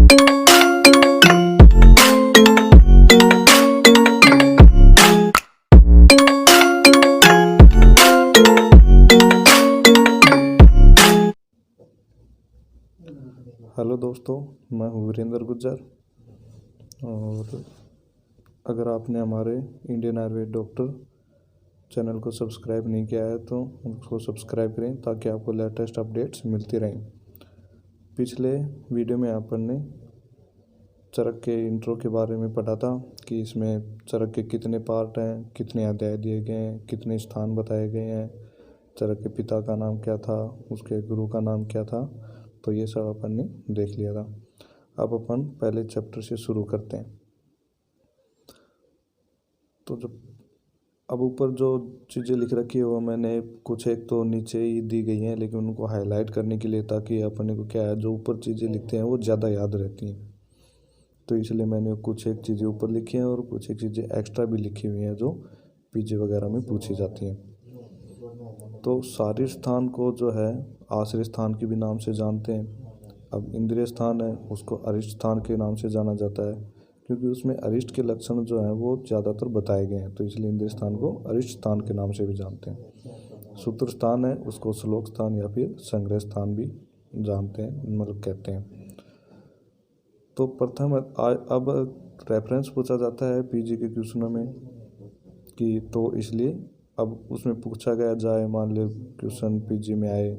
Hello दोस्तों, मैं हूँ वीरेंद्र गुज्जर। और अगर आपने हमारे इंडियन आयुर्वेद डॉक्टर चैनल को सब्सक्राइब नहीं किया है तो उसको सब्सक्राइब करें ताकि आपको लेटेस्ट अपडेट्स मिलती रहें। पिछले वीडियो में अपन ने चरक के इंट्रो के बारे में पढ़ा था कि इसमें चरक के कितने पार्ट हैं, कितने अध्याय दिए गए हैं, कितने स्थान बताए गए हैं, चरक के पिता का नाम क्या था, उसके गुरु का नाम क्या था। तो ये सब अपन ने देख लिया था। अब अपन पहले चैप्टर से शुरू करते हैं। तो जब अब ऊपर जो चीज़ें लिख रखी है वो मैंने कुछ एक तो नीचे ही दी गई हैं, लेकिन उनको हाईलाइट करने के लिए ताकि अपने को क्या है, जो ऊपर चीज़ें लिखते हैं वो ज़्यादा याद रहती हैं। तो इसलिए मैंने कुछ एक चीज़ें ऊपर लिखी हैं और कुछ एक चीज़ें एक्स्ट्रा भी लिखी हुई हैं जो पीजी वगैरह में पूछी जाती हैं। तो शारीर स्थान को जो है आश्रय स्थान के भी नाम से जानते हैं। अब इंद्रिय स्थान है उसको अरिष्ट स्थान के नाम से जाना जाता है, क्योंकि उसमें अरिष्ट के लक्षण जो हैं वो ज़्यादातर बताए गए हैं, तो इसलिए इंद्रिय स्थान को अरिष्ट स्थान के नाम से भी जानते हैं। सूत्र स्थान है उसको श्लोक स्थान या फिर संग्रह स्थान भी जानते हैं, मतलब कहते हैं। तो प्रथम अब रेफरेंस पूछा जाता है पीजी के क्वेश्चनों में कि, तो इसलिए अब उसमें पूछा गया जाए, मान लो क्वेश्चन पीजी में आए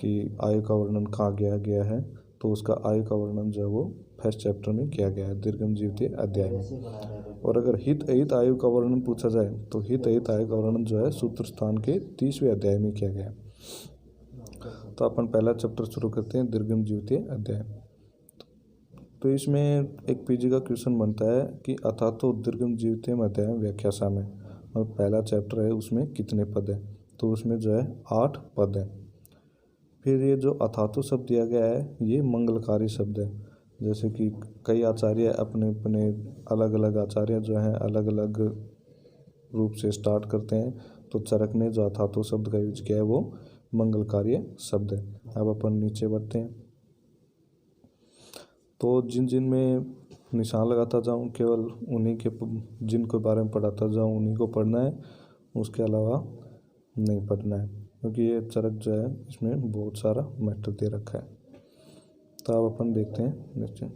कि आयु का वर्णन कहाँ गया है, तो उसका आयु का वर्णन जो है वो फर्स्ट चैप्टर में किया गया है, दीर्घम जीवित अध्याय में। और अगर हित अहित आयु का वर्णन पूछा जाए तो हित अहित आयु का वर्णन जो है सूत्र स्थान के 30वें अध्याय में किया गया है। तो अपन पहला चैप्टर शुरू करते हैं, दीर्घम जीवित अध्याय। तो इसमें एक पीजी का क्वेश्चन बनता है कि अथा तो दीर्घम जीवित अध्याय व्याख्या सामय, और पहला चैप्टर है उसमें कितने पद है, तो उसमें जो है 8 पद है। फिर ये जो अथातो शब्द दिया गया है ये मंगलकारी शब्द है। जैसे कि कई आचार्य अपने अपने अलग अलग आचार्य जो हैं अलग अलग रूप से स्टार्ट करते हैं, तो चरक ने जो अथातो शब्द का यूज किया है वो मंगलकारी शब्द है। अब अपन नीचे बढ़ते हैं। तो जिन जिन में निशान लगाता जाऊँ, केवल उन्हीं के जिनको बारे में पढ़ाता जाऊँ उन्हीं को पढ़ना है, उसके अलावा नहीं पढ़ना है, क्योंकि ये चरक जो है इसमें बहुत सारा मैटर दे रखा है। तो अब अपन देखते हैं नीचे।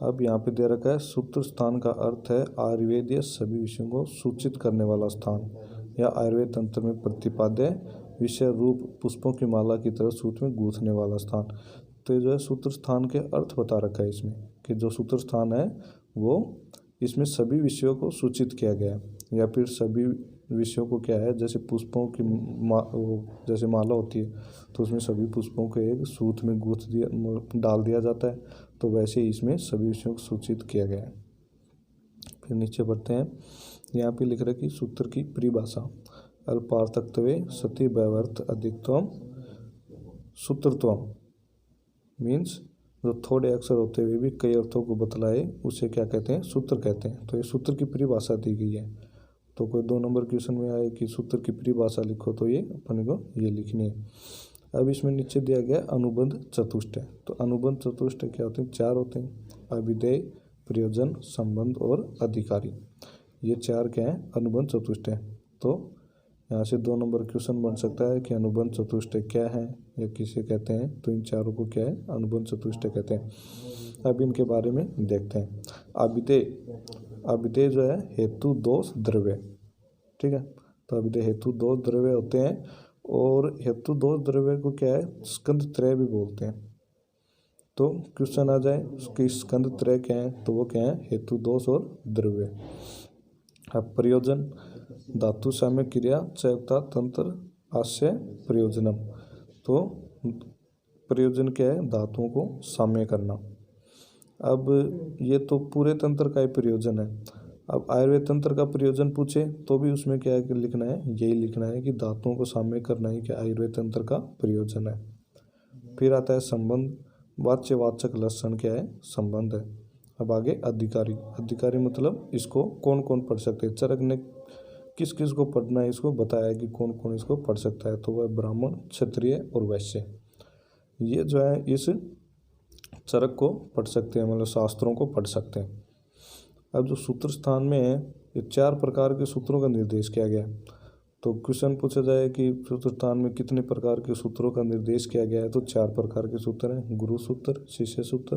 अब यहाँ पे दे रखा है सूत्र स्थान का अर्थ है आयुर्वेदीय सभी विषयों को सूचित करने वाला स्थान या आयुर्वेद तंत्र में प्रतिपाद्य विषय रूप पुष्पों की माला की तरह सूत्र में गूंथने वाला स्थान। तो ये जो है सूत्र स्थान के अर्थ बता रखा है इसमें कि जो सूत्र स्थान है वो इसमें सभी विषयों को सूचित किया गया है, या फिर सभी विषयों को क्या है, जैसे पुष्पों की जैसे माला होती है तो उसमें सभी पुष्पों को एक सूत में डाल दिया जाता है, तो वैसे ही इसमें सभी विषयों को सूचित किया गया है। फिर नीचे बढ़ते हैं। यहाँ पे लिख रहा है कि सूत्र की परिभाषा अल्पार्थकत्वे सति व्यवर्थ अधिकत्वम सूत्रत्वम, मीन्स जो थोड़े अक्षर होते हुए भी कई अर्थों को बतलाए उसे क्या कहते हैं, सूत्र कहते हैं। तो ये सूत्र की परिभाषा दी गई है। तो कोई 2 नंबर क्वेश्चन में आए कि सूत्र की परिभाषा लिखो, तो ये अपन को ये लिखनी है। अब इसमें नीचे दिया गया अनुबंध चतुष्टय। तो अनुबंध चतुष्टय क्या होते हैं, 4 होते हैं, अभिधेय, प्रयोजन, संबंध और अधिकारी। ये 4 क्या है, अनुबंध चतुष्टय। तो यहाँ से 2 नंबर क्वेश्चन बन सकता है कि अनुबंध चतुष्टय क्या है या किसे कहते हैं, तो इन चारों को क्या है, अनुबंध चतुष्टय कहते हैं। अब इनके बारे में देखते हैं। अभिधेय, अभिधेय जो है हेतु दोष द्रव्य, ठीक है। तो अभिधेय हेतु दोष द्रव्य होते हैं, और हेतु दोष द्रव्य को क्या है, स्कंद त्रय भी बोलते हैं। तो क्वेश्चन आ जाए उसकी स्कंद त्रय क्या है, तो वो क्या है, हेतु दोष और द्रव्य। अब प्रयोजन, धातु साम्य क्रिया चयता तंत्र आशय प्रयोजनम। तो प्रयोजन क्या है, धातुओं को साम्य करना। अब ये तो पूरे तंत्र का ही प्रयोजन है। अब आयुर्वेद तंत्र का प्रयोजन पूछे तो भी उसमें क्या है लिखना है, यही लिखना है कि धातुओं को साम्य करना ही क्या आयुर्वेद तंत्र का प्रयोजन है। फिर आता है संबंध, वाच्यवाचक लक्षण क्या है, संबंध है। अब आगे अधिकारी, अधिकारी मतलब इसको कौन कौन पढ़ सकते हैं, चरक ने किस किस को पढ़ना है इसको बताया कि कौन कौन इसको पढ़ सकता है, तो वह ब्राह्मण, क्षत्रिय और वैश्य। ये जो है इस चरक को पढ़ सकते हैं, मतलब शास्त्रों को पढ़ सकते हैं। अब जो सूत्र स्थान में है, ये 4 प्रकार के सूत्रों का निर्देश किया गया है। तो क्वेश्चन पूछा जाए कि सूत्र स्थान में कितने प्रकार के सूत्रों का निर्देश किया गया है, तो 4 प्रकार के सूत्र हैं, गुरु सूत्र, शिष्य सूत्र,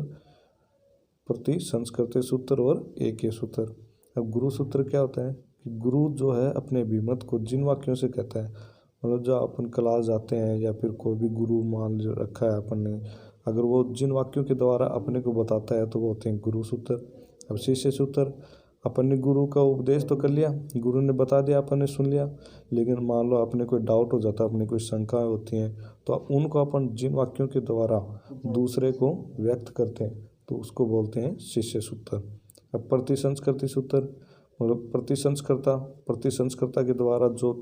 प्रति संस्कृत सूत्र और एक सूत्र। अब गुरु सूत्र क्या होता है कि गुरु जो है अपने अभिमत को जिन वाक्यों से कहता है, मतलब जो अपन क्लास जाते हैं या फिर कोई भी गुरु मान रखा है अपन ने, अगर वो जिन वाक्यों के द्वारा अपने को बताता है तो वो होते हैं गुरु सूत्र। अब शिष्य सूत्र, अपन ने गुरु का उपदेश तो कर लिया, गुरु ने बता दिया, अपन ने सुन लिया, लेकिन मान लो अपने कोई डाउट हो जाता है, अपनी कोई शंकाएं होती हैं, तो उनको अपन जिन वाक्यों के द्वारा दूसरे को व्यक्त करते हैं तो उसको बोलते हैं शिष्य सूत्र। अब प्रतिसंस्कृति सूत्र, मतलब प्रतिसंस्कृता के द्वारा जो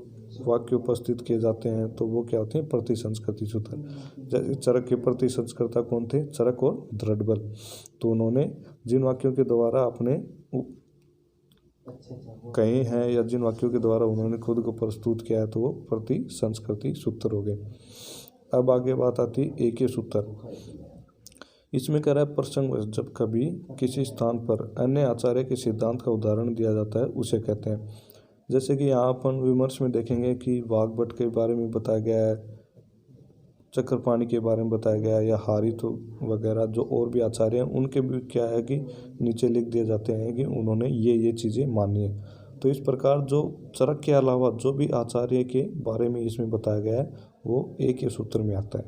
वाक्य उपस्थित किए जाते हैं तो वो क्या होते हैं, प्रतिसंस्कृति सूत्र। जैसे चरक के प्रतिसंस्कृता कौन थे, चरक और दृढ़बल। तो उन्होंने जिन वाक्यों के द्वारा अपने कहे हैं या जिन वाक्यों के द्वारा उन्होंने खुद को प्रस्तुत किया है तो वो प्रतिसंस्कृति सूत्र हो गए। अब आगे बात आती है एक सूत्र। इसमें कह रहा है प्रसंग जब कभी किसी स्थान पर अन्य आचार्य के सिद्धांत का उदाहरण दिया जाता है उसे कहते हैं। जैसे कि यहाँ अपन विमर्श में देखेंगे कि वाग्भट के बारे में बताया गया है, चक्रपाणी के बारे में बताया गया है, या हारित वगैरह जो और भी आचार्य हैं उनके भी क्या है कि नीचे लिख दिए जाते हैं कि उन्होंने ये चीज़ें मानी है। तो इस प्रकार जो चरक के अलावा जो भी आचार्य के बारे में इसमें बताया गया है वो एक ही सूत्र में आता है।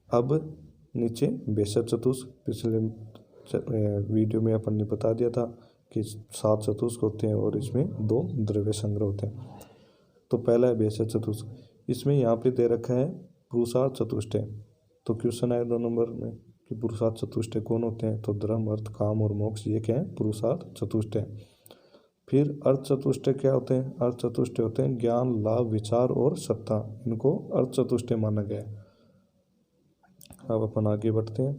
अब नीचे बेसर चतुष्क, पिछले वीडियो में अपन ने बता दिया था कि 7 चतुष्क होते हैं और इसमें 2 द्रव्य संग्रह होते हैं। तो पहला है बेसर चतुष्क, इसमें यहाँ पे दे रखा है पुरुषार्थ चतुष्टय। तो क्वेश्चन आया 2 नंबर में कि पुरुषार्थ चतुष्टय कौन होते हैं, तो धर्म, अर्थ, काम और मोक्ष, ये क्या है, पुरुषार्थ चतुष्टय। फिर अर्थ चतुष्टय क्या होते हैं, अर्थ चतुष्टय होते हैं ज्ञान, लाभ, विचार और सत्ता, इनको अर्थ चतुष्टय माना गया है। अब अपन आगे बढ़ते हैं।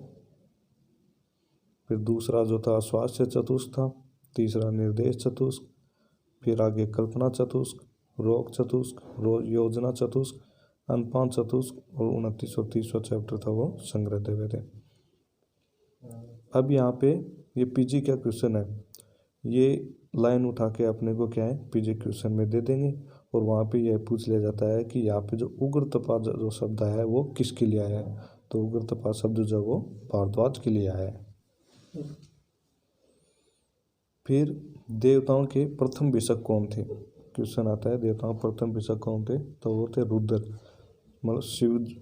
फिर दूसरा जो था स्वास्थ्य चतुष्क था, तीसरा निर्देश चतुष्क, फिर आगे कल्पना चतुष्क, रोग चतुष्क, योजना चतुष्क, अनुपान चतुष्क और 29 और 30वां चैप्टर था वो संग्रह देवे थे। अब यहाँ पे ये पीजी का क्वेश्चन है, ये लाइन उठा के अपने को क्या है पीजी क्वेश्चन में दे देंगे और वहाँ पे यह पूछ लिया जाता है कि यहाँ पे जो उग्र तपा जो शब्द है वो किसके लिए आया है, तो उग्र तपा शब्द जो वो भारद्वाज के लिए आया है। फिर देवताओं के प्रथम भिषक कौन थे, क्वेश्चन आता है देवताओं के प्रथम भिषक कौन थे, तो वो थे रुद्र, मतलब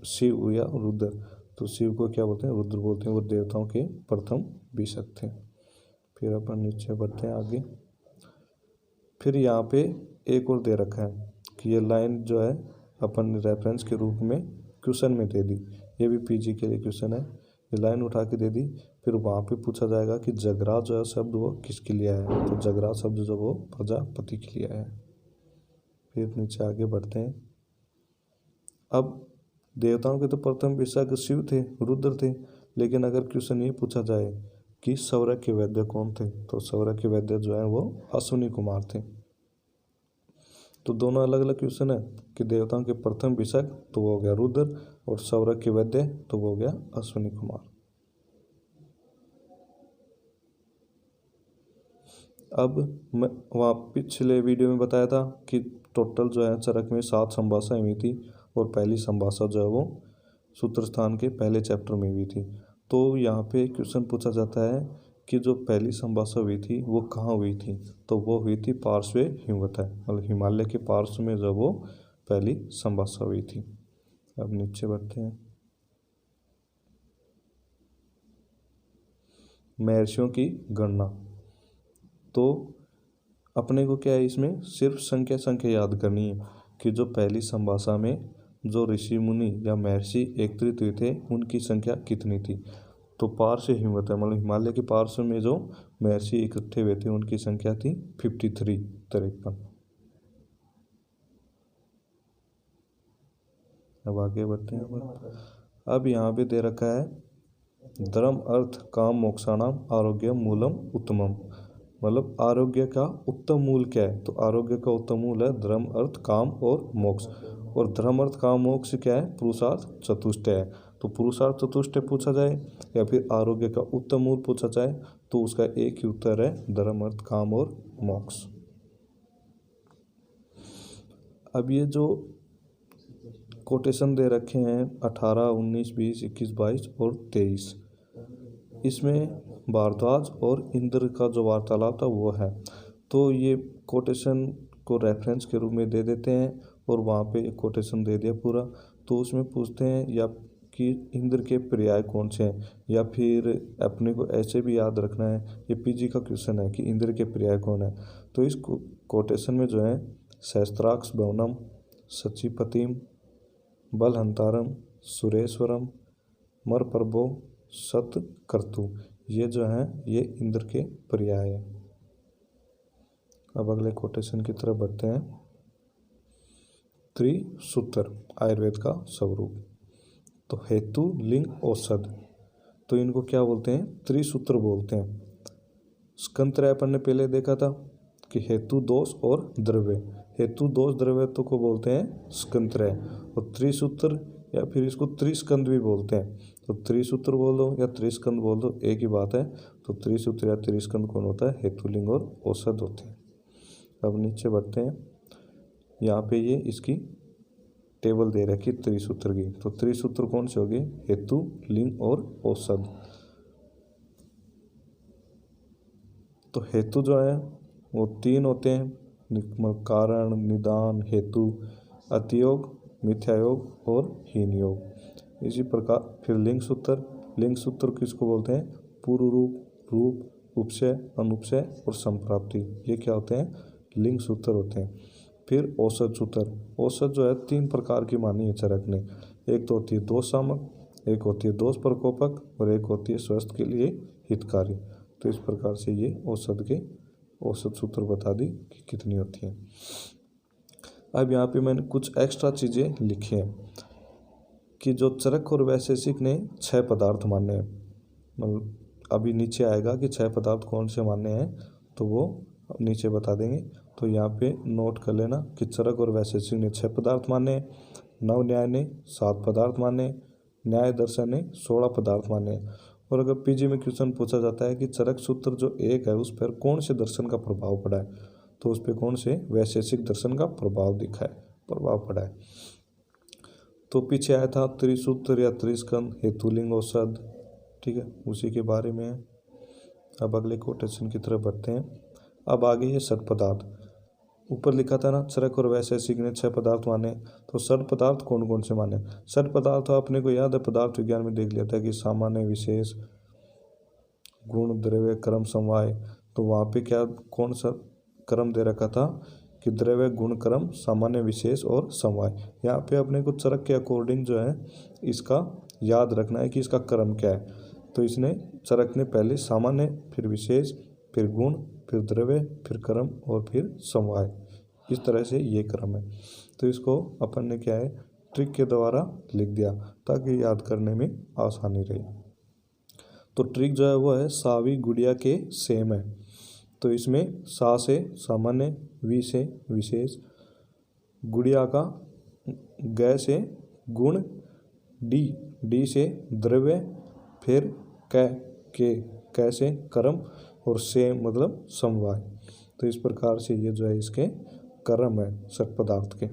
शिव या रुद्र। तो शिव को क्या बोलते हैं, रुद्र बोलते हैं, वो देवताओं के प्रथम भिषक थे। फिर अपन नीचे बढ़ते हैं आगे। फिर यहाँ पे एक और दे रखा है कि ये लाइन जो है अपन ने रेफरेंस के रूप में क्वेश्चन में दे दी, ये भी पीजी के लिए क्वेश्चन है, ये लाइन उठा के दे दी। फिर वहाँ पे पूछा जाएगा कि जगराज जो है शब्द वो किसके लिए आया है, तो जगराज शब्द जो वो प्रजापति के लिए आया है। फिर नीचे आगे बढ़ते हैं। अब देवताओं के तो प्रथम भिषक शिव थे, रुद्र थे, लेकिन अगर क्वेश्चन ये पूछा जाए कि सौर्य के वैद्य कौन थे, तो सौर्य के वैद्य जो है वो अश्विनी कुमार थे। तो दोनों अलग अलग क्वेश्चन है कि देवताओं के प्रथम भिषक तो वो हो गया रुद्र और सौर्य के वैद्य तो वो हो गया अश्विनी कुमार। अब मैं वहाँ पिछले वीडियो में बताया था कि टोटल जो है चरक में 7 संभाषाएं हुई थी और पहली संभाषा जो है वो सूत्र स्थान के पहले चैप्टर में हुई थी। तो यहाँ पे क्वेश्चन पूछा जाता है कि जो पहली संभाषा हुई थी वो कहाँ हुई थी, तो वो हुई थी पार्श्व हिमवत है, मतलब हिमालय के पार्श्व में जब वो पहली संभाषा हुई थी। अब नीचे बढ़ते हैं। महर्षियों की गणना, तो अपने को क्या है इसमें सिर्फ संख्या याद करनी है कि जो पहली संभाषा में जो ऋषि मुनि या महर्षि एकत्रित हुए थे उनकी संख्या कितनी थी। तो पार्श्व हिमवत है, मतलब हिमालय के पार्श्व में जो महर्षि इकट्ठे हुए थे उनकी संख्या थी 53। अब आगे बढ़ते हैं। अब यहाँ पे दे रखा है धर्म, अर्थ, काम, मोक्षाणाम आरोग्य मूलम उत्तमम, मतलब आरोग्य का उत्तम मूल क्या है, तो आरोग्य का उत्तम मूल है धर्म, अर्थ, काम और मोक्ष। और धर्म, अर्थ, काम, मोक्ष क्या है, पुरुषार्थ चतुष्टय है। तो पुरुषार्थ चतुष्टय पूछा जाए या फिर आरोग्य का उत्तम मूल पूछा जाए तो उसका एक ही उत्तर है धर्म अर्थ काम और मोक्ष। अब ये जो कोटेशन दे रखे हैं 18, 19, 20, 21, 22 और 23, इसमें भारद्वाज और इंद्र का जो वार्तालाप था वो है। तो ये कोटेशन को रेफरेंस के रूप में दे देते हैं और वहाँ पे एक कोटेशन दे दिया पूरा। तो उसमें पूछते हैं या कि इंद्र के पर्याय कौन से हैं, या फिर अपने को ऐसे भी याद रखना है, ये पीजी का क्वेश्चन है कि इंद्र के पर्याय कौन है। तो इस कोटेशन में जो है सहस्त्राक्ष भवनम, सचिपतिम, बलहंतारम, सुरेश्वरम, मरप्रभो, सतकर्तु, ये जो है ये इंद्र के पर्याय है। अब अगले कोटेशन की तरफ बढ़ते हैं। त्रिसूत्र आयुर्वेद का स्वरूप। तो हेतु, लिंग, औषध, तो इनको क्या बोलते हैं? त्रिसूत्र बोलते हैं। स्कंत्रय अपन ने पहले देखा था कि हेतु, दोष और द्रव्य। हेतु, दोष, द्रव्य तो को बोलते हैं स्कंत्रय, और त्रिसूत्र या फिर इसको त्रिस्कंद भी बोलते हैं। तो त्रिसूत्र बोल दो या त्रिस्कंद बोल दो, एक ही बात है। तो त्रिसूत्र या त्रिस्कंद कौन होता है? हेतु, लिंग और औषध होते हैं। अब नीचे बढ़ते हैं। यहाँ पे ये इसकी टेबल दे रखी त्रिसूत्र की। तो त्रिसूत्र कौन से होंगे? हेतु, लिंग और औषध। तो हेतु जो है वो 3 होते हैं, कारण, निदान, हेतु, अतियोग, मिथ्यायोग और हीन योग। इसी प्रकार फिर लिंग सूत्र। लिंग सूत्र किसको बोलते हैं? पूर्व रूप, रूप, उपशय, अनुपशय और संप्राप्ति, ये क्या होते हैं? लिंग सूत्र होते हैं। फिर औषध सूत्र। औषध जो है 3 प्रकार की मानी है चरक ने। एक तो होती है दोष सामक, एक होती है दोष प्रकोपक और एक होती है स्वास्थ्य के लिए हितकारी। तो इस प्रकार से ये औषध सूत्र बता दी कि कितनी होती हैं। अब यहाँ पे मैंने कुछ एक्स्ट्रा चीज़ें लिखी हैं कि जो चरक और वैशेषिक ने 6 पदार्थ माने हैं। मतलब अभी नीचे आएगा कि 6 पदार्थ कौन से माने हैं, तो वो नीचे बता देंगे। तो यहाँ पे नोट कर लेना कि चरक और वैशेषिक ने 6 पदार्थ माने, नव न्याय ने 7 पदार्थ माने, न्याय दर्शन ने 16 पदार्थ माने। और अगर पीजी में क्वेश्चन पूछा जाता है कि चरक सूत्र जो 1 है उस पर कौन से दर्शन का प्रभाव पड़ा है, तो उस पर कौन से वैशेषिक दर्शन का प्रभाव पड़ा है। तो पीछे आया था त्रिसूत्र या त्रिस्कंद, हेतु, लिंग, औषध, ठीक है, उसी के बारे में है। अब अगले कोटेशन की तरफ बढ़ते हैं। अब आगे ये षट पदार्थ। ऊपर लिखा था ना चरक और वैशेषिक ने 6 पदार्थ माने, तो षट पदार्थ कौन कौन से माने? षट पदार्थ तो अपने को याद है, पदार्थ विज्ञान में देख लिया था कि सामान्य, विशेष, गुण, द्रव्य, क्रम, समवाय। तो वहाँ पे क्या कौन सा क्रम दे रखा था कि द्रव्य, गुण, क्रम, सामान्य, विशेष और समवाय। यहाँ पे अपने को चरक के अकॉर्डिंग जो है इसका याद रखना है कि इसका क्रम क्या है। तो इसने चरक ने पहले सामान्य, फिर विशेष, फिर गुण, फिर द्रव्य, फिर क्रम और फिर समवाय, इस तरह से ये क्रम है। तो इसको अपन ने क्या है ट्रिक के द्वारा लिख दिया ताकि याद करने में आसानी रहे। तो ट्रिक जो है वो है सावी गुड़िया के सेम है। तो इसमें सा से सामान्य, वी से विशेष, गुड़िया का ग से गुण, डी से द्रव्य, फिर क से कर्म और से मतलब समवाय। तो इस प्रकार से ये जो है इसके कर्म है षट पदार्थ के।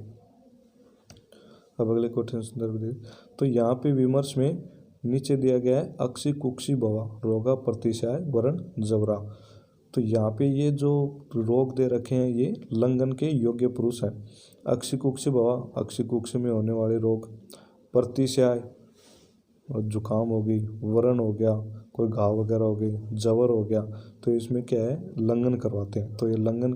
अब अगले क्वेश्चन संदर्भ दे। तो यहाँ पे विमर्श में नीचे दिया गया है अक्षी कुक्षी भवा रोगा प्रतिशय वरण जवरा। तो यहाँ पे ये जो रोग दे रखे हैं ये लंघन के योग्य पुरुष हैं। अक्षी कुक्षी भवा, अक्षी कुक्षी में होने वाले रोग, प्रतिशय जुकाम हो गई, वरण हो गया, कोई घाव वगैरह हो गई, जवर हो गया, तो इसमें क्या है लंघन करवाते हैं। तो ये लंघन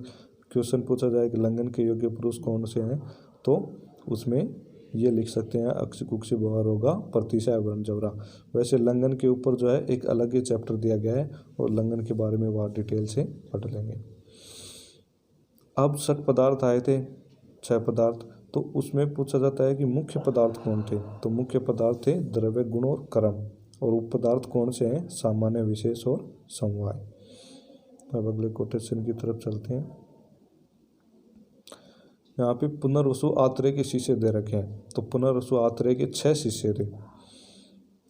क्वेश्चन पूछा जाए कि लंघन के योग्य पुरुष कौन से हैं, तो उसमें ये लिख सकते हैं अक्षी कुक्षी भवा रोगा प्रतिशय वरण जवरा। वैसे लंघन के ऊपर जो है एक अलग ही चैप्टर दिया गया है और लंघन के बारे में वहाँ डिटेल से पढ़ लेंगे। अब षट पदार्थ आए थे 6 पदार्थ, तो उसमें पूछा जाता है कि मुख्य पदार्थ कौन थे। तो मुख्य पदार्थ थे द्रव्य, गुण और कर्म, और उप पदार्थ कौन से हैं? सामान्य, विशेष और समवाय। अब अगले कोटेशन की तरफ चलते हैं। यहाँ पे पुनर्वसु आत्रेय के शिष्य दे रखे हैं। तो पुनर्वसु आत्रेय के 6 शिष्य थे।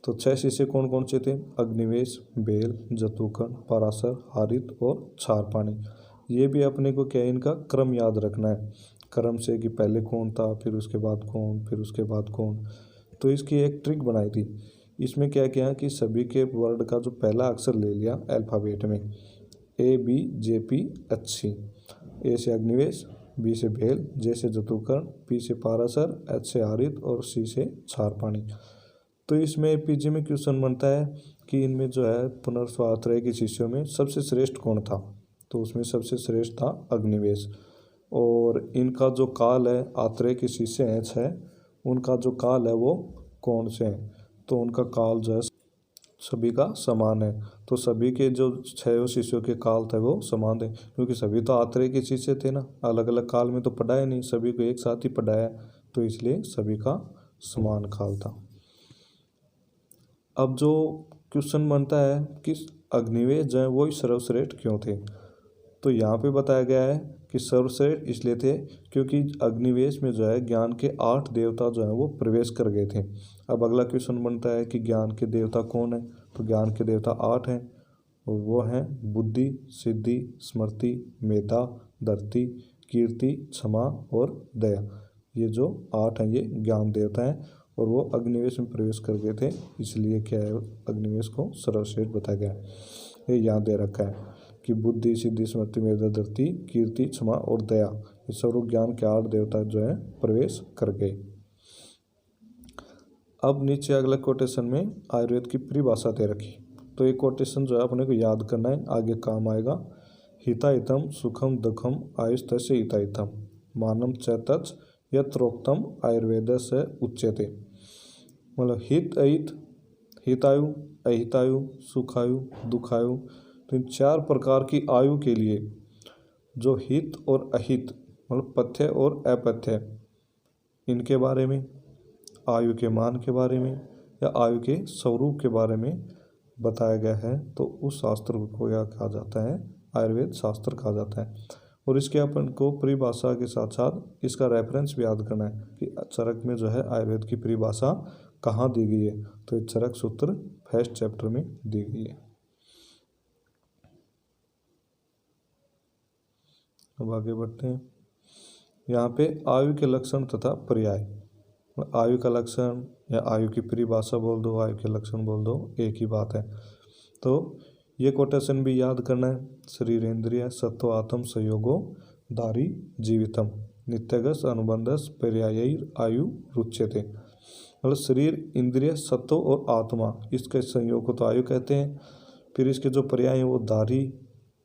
तो 6 शिष्य कौन कौन से थे? अग्निवेश, बेल, जतुकर्ण, पराशर, हारित और क्षारपाणी। ये भी अपने को क्या है, इनका क्रम याद रखना है, क्रम से कि पहले कौन था, फिर उसके बाद कौन, फिर उसके बाद कौन। तो इसकी एक ट्रिक बनाई थी। इसमें क्या किया कि सभी के वर्ड का जो पहला अक्षर ले लिया अल्फ़ाबेट में, ABJPHC। ए से अग्निवेश, बी से बेल, जे से जतुकर्ण, पी से पाराशर, एच से हारित और सी से क्षारपाणी। तो इसमें पीजी में क्वेश्चन बनता है कि इनमें जो है पुनर्स्वात्रेय के शिष्यों में सबसे श्रेष्ठ कौन था? तो उसमें सबसे श्रेष्ठ था अग्निवेश। और इनका जो काल है, आत्रेय के शिष्य हैं 6, उनका जो काल है वो कौन से हैं? तो उनका काल जो है सभी का समान है। तो सभी के जो 6 शिष्यों के काल थे वो समान थे, क्योंकि सभी तो आत्रेय के शिष्य थे ना, अलग अलग काल में तो पढ़ाया नहीं, सभी को एक साथ ही पढ़ाया, तो इसलिए सभी का समान काल था। अब जो क्वेश्चन बनता है कि अग्निवेश जो है वो ही सर्वश्रेष्ठ क्यों थे? तो यहाँ पे बताया गया है कि सर्वश्रेष्ठ इसलिए थे क्योंकि अग्निवेश में जो है ज्ञान के 8 देवता जो है वो प्रवेश कर गए थे। अब अगला क्वेश्चन बनता है कि ज्ञान के देवता कौन है? तो ज्ञान के देवता 8 हैं, और वो हैं बुद्धि, सिद्धि, स्मृति, मेधा, धरती, कीर्ति, क्षमा और दया। ये जो 8 हैं ये ज्ञान देवता हैं, और वो अग्निवेश में प्रवेश कर गए थे, इसलिए क्या है, अग्निवेश को सर्वश्रेष्ठ बताया गया है। ये याद दे रखा है कि बुद्धि, सिद्धि, स्मृति, मेधा, धरती, कीर्ति, क्षमा और दया, ये सर्व ज्ञान के 8 देवता जो है प्रवेश कर गए। अब नीचे अगला कोटेशन में आयुर्वेद की परिभाषा दे रखी, तो ये कोटेशन जो है अपने को याद करना है, आगे काम आएगा। हिताहितम सुखम दुखम आयुस्तस्य हिताहितम मानम चैतच यत्रोक्तम आयुर्वेद से उच्यते। मतलब हित अहित, हितायु, अहितायु, सुखायु, दुखायु, तो इन 4 प्रकार की आयु के लिए जो हित और अहित मतलब पथ्य और अपथ्य, इनके बारे में, आयु के मान के बारे में या आयु के स्वरूप के बारे में बताया गया है, तो उस शास्त्र को यह कहा जाता है आयुर्वेद शास्त्र कहा जाता है। और इसके अपन को परिभाषा के साथ साथ इसका रेफरेंस भी याद करना है कि चरक में जो है आयुर्वेद की परिभाषा कहाँ दी गई है, तो ये चरक सूत्र फर्स्ट चैप्टर में दी गई है। अब आगे बढ़ते हैं। यहाँ पे आयु के लक्षण तथा पर्याय, आयु का लक्षण या आयु की परिभाषा बोल दो, आयु के लक्षण बोल दो, एक ही बात है। तो ये कोटेशन भी याद करना है। शरीरेंद्रिय सत्व आत्म संयोगो दारी जीवितम नित्यगस अनुबंधस पर्यायैर आयु रुच्यते। मतलब शरीर, इंद्रिय, सत्व और आत्मा, इसके संयोग को तो आयु कहते हैं। फिर इसके जो पर्याय हैं वो दारी,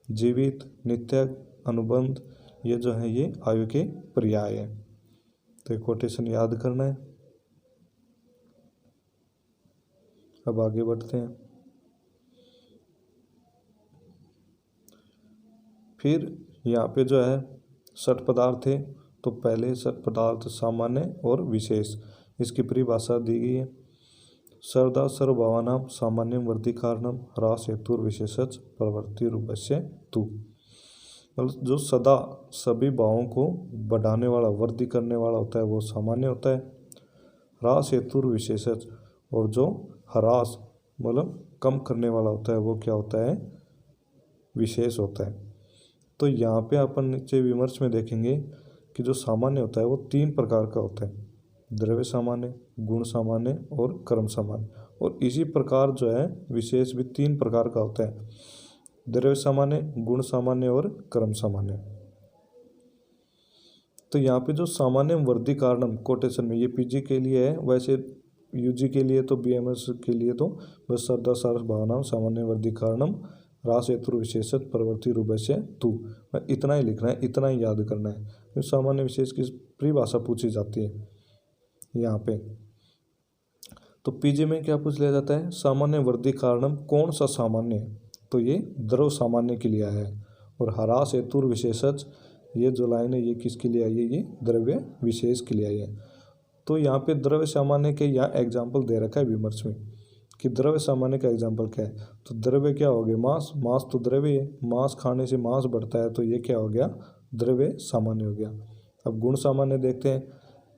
जीवित, नित्य, अनुबंध, ये जो है ये आयु के पर्याय हैं। तो ये कोटेशन याद करना है। अब आगे बढ़ते हैं। फिर यहाँ पे जो है 60 पदार्थ थे, तो पहले 60 पदार्थ सामान्य और विशेष, इसकी परिभाषा दी गई है। सर्वदा सर्वभावानां सामान्यं वर्ति कारणम ह्रास हेतुर विशेषच प्रवृत्ति रूपस्य तु। मतलब जो सदा सभी भावों को बढ़ाने वाला, वृद्धि करने वाला होता है वो सामान्य होता है। ह्रास हेतुर विशेषच, और जो ह्रास मतलब कम करने वाला होता है वो क्या होता है, विशेष होता है। तो यहाँ पे अपन नीचे विमर्श में देखेंगे कि जो सामान्य होता है वो 3 प्रकार का होता है, द्रव्य सामान्य, गुण सामान्य और कर्म सामान्य। और इसी प्रकार जो है विशेष भी 3 प्रकार का होता है, द्रव्य सामान्य, गुण सामान्य और कर्म सामान्य। तो यहाँ पे जो सामान्य वर्धी कारणम कोटेशन में, ये पीजी के लिए है, वैसे यूजी के लिए तो बीएमएस के लिए तो बस सर्दा सार भावना सामान्य वर्धी कारणम रास हेतु विशेषत प्रवृत्ति रूपस्य तू, इतना ही लिखना है, इतना ही याद करना है। सामान्य विशेष की परिभाषा पूछी जाती है यहाँ पे। तो पीजी में क्या पूछ लिया जाता है, सामान्य वर्धी कारणम कौन सा सामान्य है, तो ये द्रव सामान्य के लिए आया है। और ह्रास हेतु विशेषज, ये जो लाइन है ये किसके लिए आई है, ये द्रव्य विशेष के लिए आई है। तो यहाँ पे द्रव्य सामान्य के यहाँ एग्जाम्पल दे रखा है विमर्श में कि द्रव्य सामान्य का एग्जाम्पल क्या है। तो द्रव्य क्या हो गया, मांस, मांस तो द्रव्य है, मांस खाने से मांस बढ़ता है, तो ये क्या हो गया, द्रव्य सामान्य हो गया। अब गुण सामान्य देखते हैं,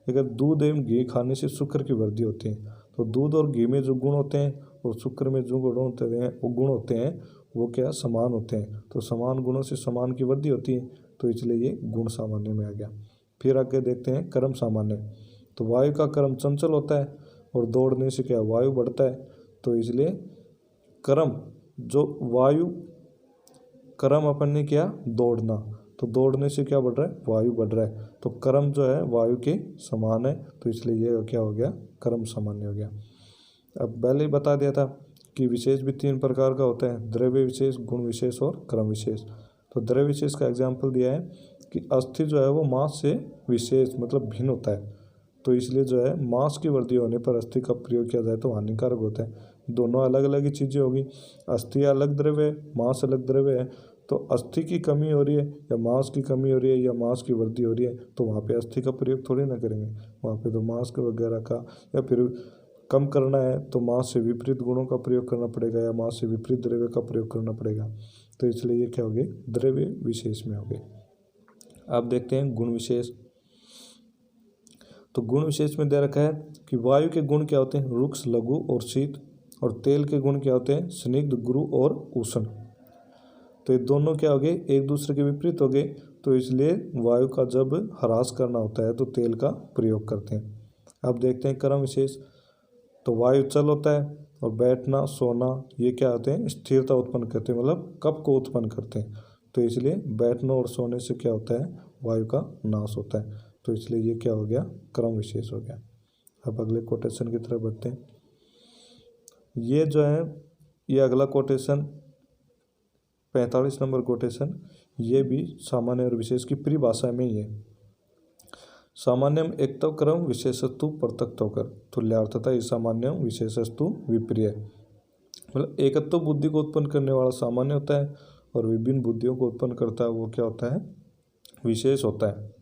अगर दूध एवं घी खाने से शुक्र की वृद्धि होती है, तो दूध और घी में जो गुण होते हैं और शुक्र में जो गुण होते हैं वो क्या समान होते हैं। तो समान गुणों से समान की वृद्धि होती है, तो इसलिए ये गुण सामान्य में आ गया। फिर आगे देखते हैं कर्म सामान्य। तो वायु का कर्म चंचल होता है और दौड़ने से क्या वायु बढ़ता है, तो इसलिए कर्म जो वायु कर्म अपन ने किया दौड़ना, तो दौड़ने से क्या बढ़ रहा है वायु बढ़ रहा है, तो कर्म जो है वायु के समान है, तो इसलिए ये क्या हो गया कर्म सामान्य हो गया। अब पहले ही बता दिया था कि विशेष भी 3 प्रकार का होता है, द्रव्य विशेष, गुण विशेष और क्रम विशेष। तो द्रव्य विशेष का एग्जाम्पल दिया है कि अस्थि जो है वो मांस से विशेष मतलब भिन्न होता है, तो इसलिए जो है मांस की वृद्धि होने पर अस्थि का प्रयोग किया जाए तो हानिकारक होता है। दोनों अलग अलग ही चीज़ें होगी, अस्थि अलग द्रव्य है, मांस अलग द्रव्य है, तो अस्थि की कमी हो रही है या मांस की कमी हो रही है या मांस की वृद्धि हो रही है, तो वहाँ पे अस्थि का प्रयोग थोड़ी ना करेंगे, वहाँ पे तो मांस का वगैरह का, या फिर कम करना है तो मांस से विपरीत गुणों का प्रयोग करना पड़ेगा या मांस से विपरीत द्रव्य का प्रयोग करना पड़ेगा, तो इसलिए ये क्या हो गए द्रव्य विशेष में हो गए। अब देखते हैं गुण विशेष। तो गुण विशेष में दे रखा है कि वायु के गुण क्या होते हैं रुक्ष, लघु और शीत, और तेल के गुण क्या होते हैं स्निग्ध, गुरु और उष्ण। तो ये दोनों क्या हो गए एक दूसरे के विपरीत हो गए, तो इसलिए वायु का जब ह्रास करना होता है तो तेल का प्रयोग करते हैं। अब देखते हैं कर्म विशेष। तो वायु चल होता है और बैठना, सोना ये क्या होते हैं स्थिरता उत्पन्न करते हैं, मतलब कप को उत्पन्न करते हैं, तो इसलिए बैठने और सोने से क्या होता है वायु का नाश होता है, तो इसलिए ये क्या हो गया क्रम विशेष हो गया। अब अगले कोटेशन की तरफ बढ़ते हैं। ये जो है ये अगला कोटेशन 45 नंबर कोटेशन, ये भी सामान्य और विशेष की परिभाषा में ही है। सामान्यम एकत्व क्रम विशेषस्तु पृथक्त्व कर तुल्यार्थता ही सामान्यम विशेषस्तु विप्रिय, मतलब एकत्व बुद्धि को उत्पन्न करने वाला सामान्य होता है और विभिन्न बुद्धियों को उत्पन्न करता है वो क्या होता है विशेष होता है।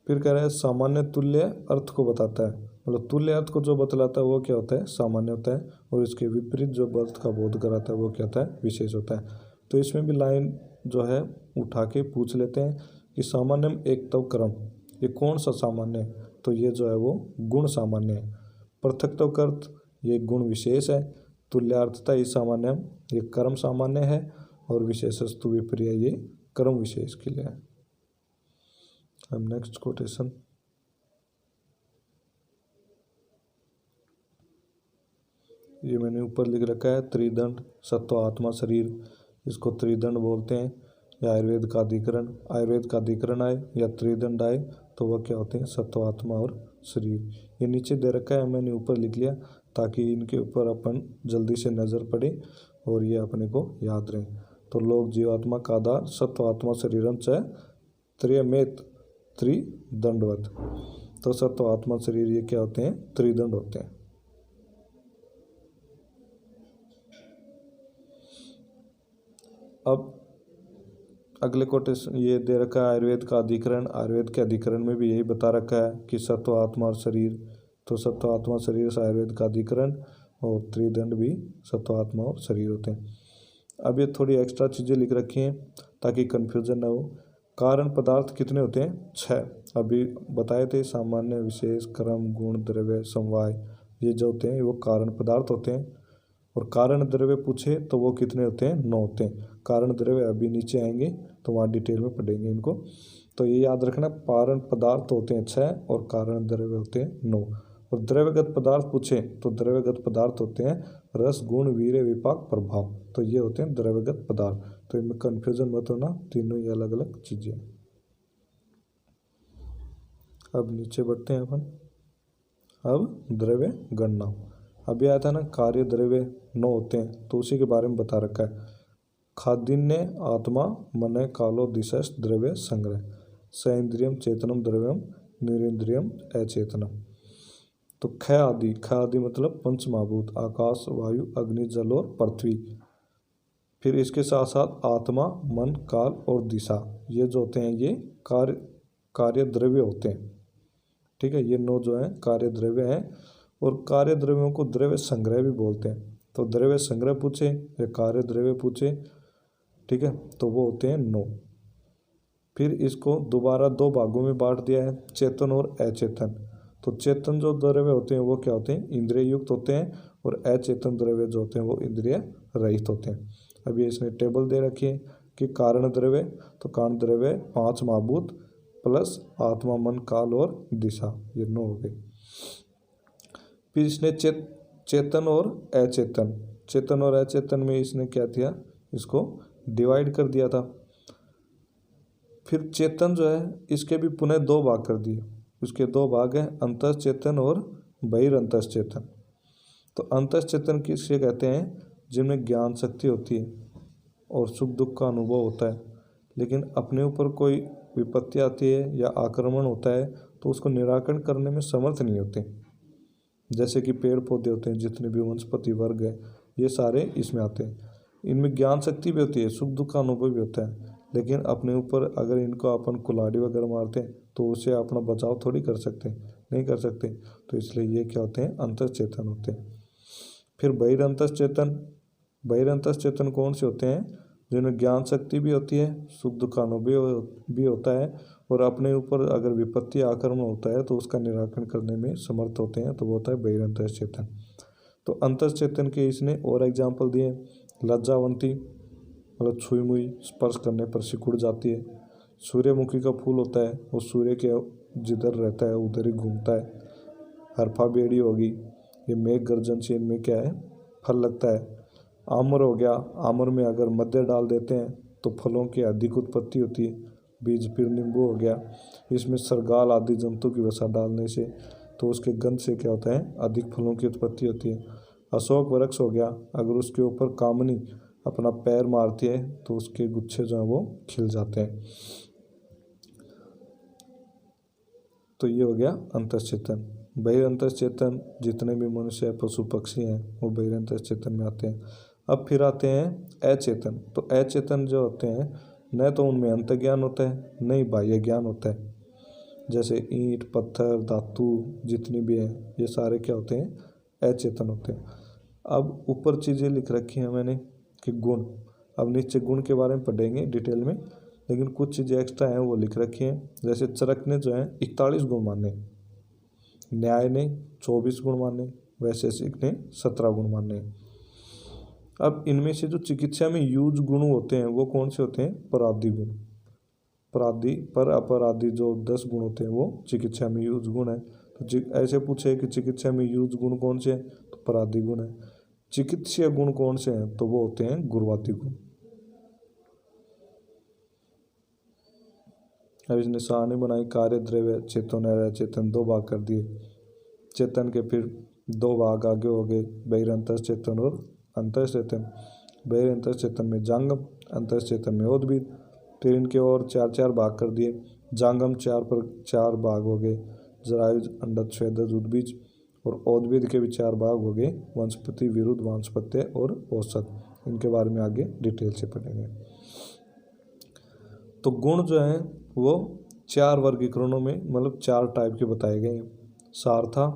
फिर कह रहा है सामान्य तुल्य अर्थ को बताता है, मतलब तुल्य अर्थ को जो बतलाता है वो क्या होता है सामान्य होता है, और इसके विपरीत जो अर्थ का बोध कराता है वो क्या होता है विशेष होता है। तो इसमें भी लाइन जो है उठा के पूछ लेते हैं कि सामान्यम एकत्व क्रम ये कौन सा सामान्य है, तो ये जो है वो गुण सामान्य है। पृथक्त्व कर्त ये गुण विशेष है, तुल्यार्थता ये सामान्य ये कर्म सामान्य है, और विशेषस्तु विप्रिय ये कर्म विशेष के लिए है। अब नेक्स्ट कोटेशन, ये मैंने ऊपर लिख रखा है त्रिदंड सत्व आत्मा शरीर, इसको त्रिदंड बोलते हैं, या आयुर्वेद का अधिकरण, आयुर्वेद का अधिकरण आए या त्रिदंड आए तो वह क्या होते हैं सत्व आत्मा और शरीर। ये नीचे दे रखा है मैंने ऊपर लिख लिया ताकि इनके ऊपर अपन जल्दी से नज़र पड़े और ये अपने को याद रहे। तो लोक जीवात्मा का आधार सत्व आत्मा शरीरम च त्रियमेत त्रिदंडवत, तो सत्व आत्मा शरीर ये क्या होते हैं त्रिदंड होते हैं। अब अगले कोटेशन ये दे रखा है आयुर्वेद का अधिकरण, आयुर्वेद के अधिकरण में भी यही बता रखा है कि सत्व आत्मा और शरीर, तो सत्व आत्मा शरीर से आयुर्वेद का अधिकरण, और त्रिदंड भी सत्व आत्मा और शरीर होते हैं। अब ये थोड़ी एक्स्ट्रा चीज़ें लिख रखी हैं ताकि कन्फ्यूजन ना हो। कारण पदार्थ कितने होते हैं 6, अभी बताए थे सामान्य विशेष कर्म गुण द्रव्य समवाय, ये जो होते हैं वो कारण पदार्थ होते हैं। और कारण द्रव्य पूछे तो वो कितने होते हैं 9 होते हैं। कारण द्रव्य अभी नीचे आएंगे तो वहाँ डिटेल में पढ़ेंगे इनको, तो ये याद रखना कारण पदार्थ होते हैं 6 और कारण द्रव्य होते हैं 9। और द्रव्यगत पदार्थ पूछे तो द्रव्यगत पदार्थ होते हैं रस गुण वीर्य विपाक प्रभाव, तो ये होते हैं द्रव्यगत पदार्थ। तो इनमें कन्फ्यूजन मत होना, तीनों ही अलग अलग चीज़ें। अब नीचे बढ़ते हैं अपन। अब द्रव्य गणना, अभी आया था ना कार्य द्रव्य 9 होते हैं, तो उसी के बारे में बता रखा है। खादिन्य आत्मा मन कालो दिशस द्रव्य संग्रह स इंद्रियम चेतनम द्रव्यम निरिंद्रियम अचेतनम। तो ख आदि मतलब पंच महाभूत आकाश वायु अग्नि जल और पृथ्वी, फिर इसके साथ साथ आत्मा मन काल और दिशा, ये जो होते हैं ये कार्य द्रव्य होते हैं। ठीक है, ये 9 जो है कार्य द्रव्य हैं, और कार्य द्रव्यों को द्रव्य संग्रह भी बोलते हैं। तो द्रव्य संग्रह पूछे या कार्य द्रव्य पूछे, ठीक है, तो वो होते हैं 9। फिर इसको दोबारा 2 भागों में बांट दिया है, चेतन और अचेतन। तो चेतन जो द्रव्य होते हैं वो क्या होते हैं, इंद्रिय युक्त होते हैं, और अचेतन द्रव्य जो होते हैं वो इंद्रिय रहित होते हैं। अब ये इसने टेबल दे रखी है कि कारण द्रव्य, तो कारण द्रव्य 5 महाभूत प्लस आत्मा, मन, काल और दिशा, ये 9 हो गए। फिर इसने चेतन और अचेतन, चेतन और अचेतन में इसने क्या किया, इसको डिवाइड कर दिया था। फिर चेतन जो है इसके भी पुनः 2 भाग कर दिए। उसके 2 भाग हैं, अंतश्चेतन और बहिरंतश्चेतन। तो अंतश्चेतन किससे कहते हैं, जिनमें ज्ञान शक्ति होती है और सुख दुख का अनुभव होता है, लेकिन अपने ऊपर कोई विपत्ति आती है या आक्रमण होता है तो उसको निराकरण करने में समर्थ नहीं होते। जैसे कि पेड़ पौधे होते हैं, जितने भी वनस्पति वर्ग है, ये सारे इसमें आते हैं। इनमें ज्ञान शक्ति भी होती है, सुख दुख का अनुभव भी होता है, लेकिन अपने ऊपर अगर इनको अपन कुल्हाड़ी वगैरह मारते हैं तो उससे अपना बचाव थोड़ी कर सकते हैं, नहीं कर सकते। तो इसलिए ये क्या होते हैं, अंतश्चेतन होते हैं। फिर बहिरंतश्चेतन, बहिरंतश्चेतन कौन से होते हैं, जिनमें ज्ञान शक्ति भी होती है, सुख दुख का अनुभव भी होता है, और अपने ऊपर अगर विपत्ति आक्रमण होता है तो उसका निराकरण करने में समर्थ होते हैं, तो वो होता है बहिरंतश्चेतन। तो अंतश्चेतन के इसने और एग्जाम्पल दिए, लज्जावंती मतलब छुई मुई स्पर्श करने पर सिकुड़ जाती है। सूर्यमुखी का फूल होता है, वो सूर्य के जिधर रहता है उधर ही घूमता है। हरफा बेड़ी होगी, ये मेघ गर्जन से इनमें क्या है, फल लगता है। आम्र हो गया, आम्र में अगर मध्य डाल देते हैं तो फलों की अधिक उत्पत्ति होती है। बीज फिर नींबू हो गया, इसमें सरगाल आदि जंतु की वसा डालने से तो उसके गंध से क्या होता है, अधिक फलों की उत्पत्ति होती है। अशोक वृक्ष हो गया, अगर उसके ऊपर कामनी अपना पैर मारती है तो उसके गुच्छे जो हैं वो खिल जाते हैं। तो ये हो गया अंतश्चेतन। बहिरंतश्चेतन जितने भी मनुष्य पशु पक्षी हैं वो बहिरंतश्चेतन में आते हैं। अब फिर आते हैं अचेतन। तो अचेतन जो होते हैं, न तो उनमें अंत ज्ञान होता है, न ही बाह्य ज्ञान होता है। जैसे ईंट पत्थर धातु जितनी भी है, ये सारे क्या होते हैं, अचेतन होते हैं। अब ऊपर चीज़ें लिख रखी हैं मैंने कि गुण, अब नीचे गुण के बारे में पढ़ेंगे डिटेल में, लेकिन कुछ चीज़ें एक्स्ट्रा हैं वो लिख रखी हैं। जैसे चरक ने जो है 41 गुण माने, न्याय ने 24 गुण माने, वैशेषिक ने 17 गुण माने। अब इनमें से जो चिकित्सा में यूज गुण होते हैं वो कौन से होते हैं, पराधी गुण। पराधी पर अपराधी जो 10 गुण होते हैं वो चिकित्सा में यूज गुण है। तो ऐसे पूछे कि चिकित्सा में यूज गुण कौन से हैं, तो पराधी गुण है। चिकित्सीय गुण कौन से हैं, तो वो होते हैं गुरुवादी गुण। अब इसने सारणी बनाई, कार्य द्रव्य चेतन और अचेतन 2 भाग कर दिए। चेतन के फिर 2 भाग आगे हो गए, बहिरंतश्चेतन और अंतश्चेतन। बहिरंतश्चेतन में जांगम, अंतश्चेतन में उद्भिद। फिर इनके और 4 भाग कर दिए। जांगम 4 पर 4 भाग हो गए, जरायुज अंडज स्वेदज उद्बीज। और उद्भिद के भी 4 भाग हो गए, वनस्पति विरुद्ध वानस्पत्य और औसत। इनके बारे में आगे डिटेल से पढ़ेंगे। तो गुण जो हैं वो 4 वर्गीकरणों में मतलब 4 टाइप के बताए गए हैं। सार्था,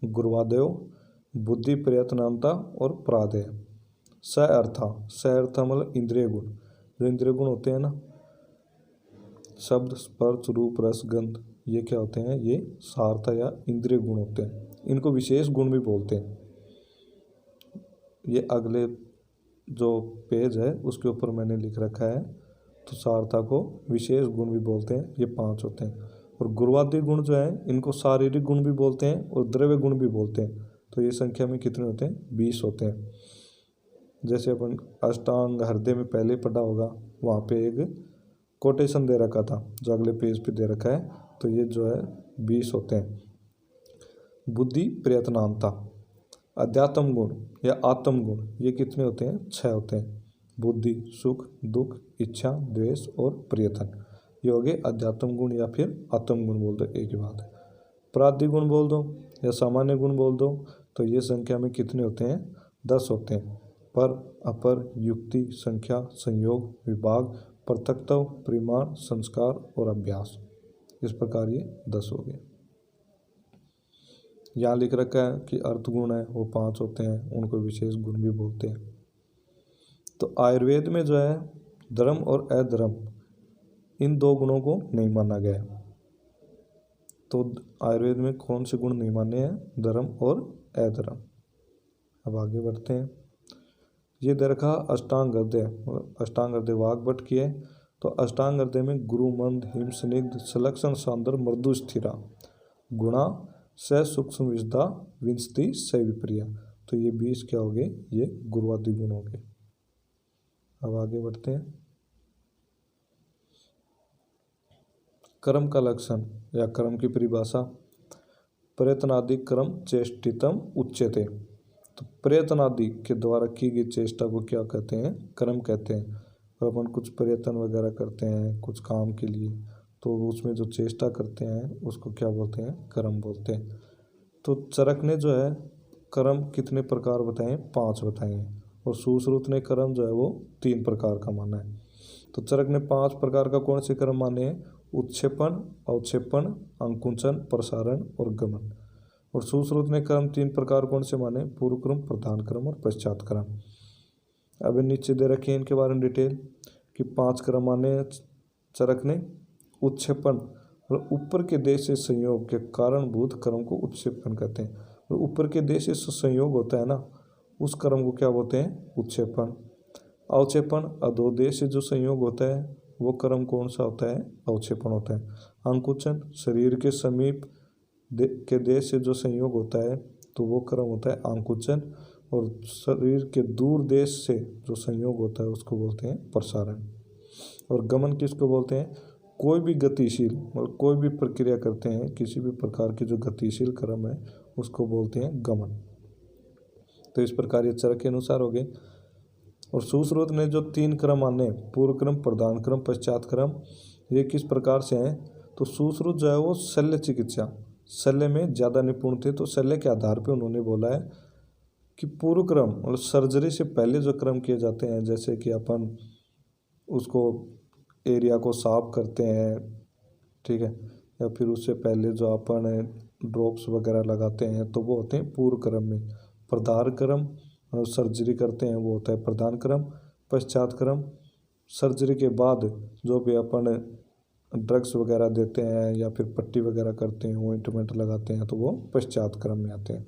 गुरुवादेव, बुद्धि प्रयत्नांता और प्रादेय। सअर्था, सअर्था मतलब इंद्रिय गुण। जो इंद्रिय गुण होते हैं ना, शब्द स्पर्श रूप रस गंध, ये क्या होते हैं, ये सार्था या इंद्रिय गुण होते हैं। इनको विशेष गुण भी बोलते हैं। ये अगले जो पेज है उसके ऊपर मैंने लिख रखा है। तो सार्था को विशेष गुण भी बोलते हैं, ये 5 होते हैं। और गुरुवादी गुण जो है इनको शारीरिक गुण भी बोलते हैं और द्रव्य गुण भी बोलते हैं। तो ये संख्या में कितने होते हैं, 20 होते हैं। जैसे अपन अष्टांग हृदय में पहले पढ़ा होगा, वहाँ पे एक कोटेशन दे रखा था जो अगले पेज पे दे रखा है। तो ये जो है 20 होते हैं। बुद्धि प्रयत्नांता, अध्यात्म गुण या आत्म गुण, ये कितने होते हैं, 6 होते हैं। बुद्धि, सुख दुख, इच्छा द्वेष और प्रयत्न, ये हो गए अध्यात्म गुण या फिर आत्म गुण बोल दो, एक ही बात है। प्रारब्ध गुण बोल दो या सामान्य गुण बोल दो, तो ये संख्या में कितने होते हैं, 10 होते हैं। पर अपर युक्ति संख्या संयोग विभाग पृथक्त्व परिमाण संस्कार और अभ्यास, इस प्रकार ये 10 हो गए। यहाँ लिख रखा है कि अर्थ गुण है वो 5 होते हैं, उनको विशेष गुण भी बोलते हैं। तो आयुर्वेद में जो है धर्म और अधर्म, इन 2 गुणों को नहीं माना गया है। तो आयुर्वेद में कौन से गुण नहीं माने हैं? धर्म और अधर्म। अब आगे बढ़ते हैं। ये दे रखा अष्टांग हृदय, अष्टांग हृदय वाग्भट की है। तो अष्टांग हृदय में गुरु मंद हिम स्निग्ध सलक्षण सांदर मृदु स्थिरा गुणा स सूक्ष्म विषदा विंशति स विप्रिया। तो ये 20 क्या हो गए? ये गुरुवादी गुण हो गए। अब आगे बढ़ते हैं। कर्म का लक्षण या कर्म की परिभाषा। प्रयत्नादि कर्म चेष्टितम उच्यते। तो प्रयत्नादि के द्वारा की गई चेष्टा को क्या कहते हैं? कर्म कहते हैं। और अपन कुछ प्रयत्न वगैरह करते हैं कुछ काम के लिए, तो उसमें जो चेष्टा करते हैं उसको क्या बोलते हैं? कर्म बोलते हैं। तो चरक ने जो है कर्म कितने प्रकार बताए? 5 बताए हैं। और सुश्रुत ने कर्म जो है वो 3 प्रकार का माना है। तो चरक ने 5 प्रकार का कौन से कर्म माने हैं? उत्क्षेपण, अवक्षेपण, अंकुचन, प्रसारण और गमन। और सुश्रुत ने कर्म 3 प्रकार कौन से माने? पूर्व क्रम, प्रधान क्रम और पश्चात क्रम। अब नीचे दे रखे हैं इनके बारे में डिटेल कि 5 क्रम माने चरक ने। उत्क्षेपण और ऊपर के देश से संयोग के कारणभूत कर्म को उत्क्षेपण कहते हैं। और ऊपर के देश से संयोग होता है ना, उस कर्म को क्या बोलते हैं? उत्क्षेपण। अवक्षेपण अधोदेश से जो संयोग होता है वो कर्म कौन सा होता है? अवक्षेपण होता है। अंकुचन शरीर के समीप के देश से जो संयोग होता है तो वो कर्म होता है अंकुचन। और शरीर के दूर देश से जो संयोग होता है उसको बोलते हैं प्रसारण। और गमन किसको बोलते हैं? कोई भी गतिशील और कोई भी प्रक्रिया करते हैं, किसी भी प्रकार के जो गतिशील कर्म है उसको बोलते हैं गमन। तो इस प्रकार ये चरक के अनुसार हो गए। और सुश्रुत ने जो 3 क्रम माने, पूर्व क्रम, प्रधान क्रम, पश्चात क्रम, ये किस प्रकार से हैं? तो सुश्रुत जो है वो शल्य चिकित्सा, शल्य में ज़्यादा निपुण थे। तो शल्य के आधार पे उन्होंने बोला है कि पूर्व क्रम मतलब सर्जरी से पहले जो क्रम किए जाते हैं, जैसे कि अपन उसको एरिया को साफ करते हैं, ठीक है, या फिर उससे पहले जो अपन ड्रॉप्स वगैरह लगाते हैं तो वो होते हैं पूर्व क्रम में। प्रधान क्रम सर्जरी करते हैं वो होता है प्रधान क्रम। पश्चात क्रम सर्जरी के बाद जो भी अपन ड्रग्स वगैरह देते हैं या फिर पट्टी वगैरह करते हैं, ऑइंटमेंट लगाते हैं, तो वो पश्चात क्रम में आते हैं।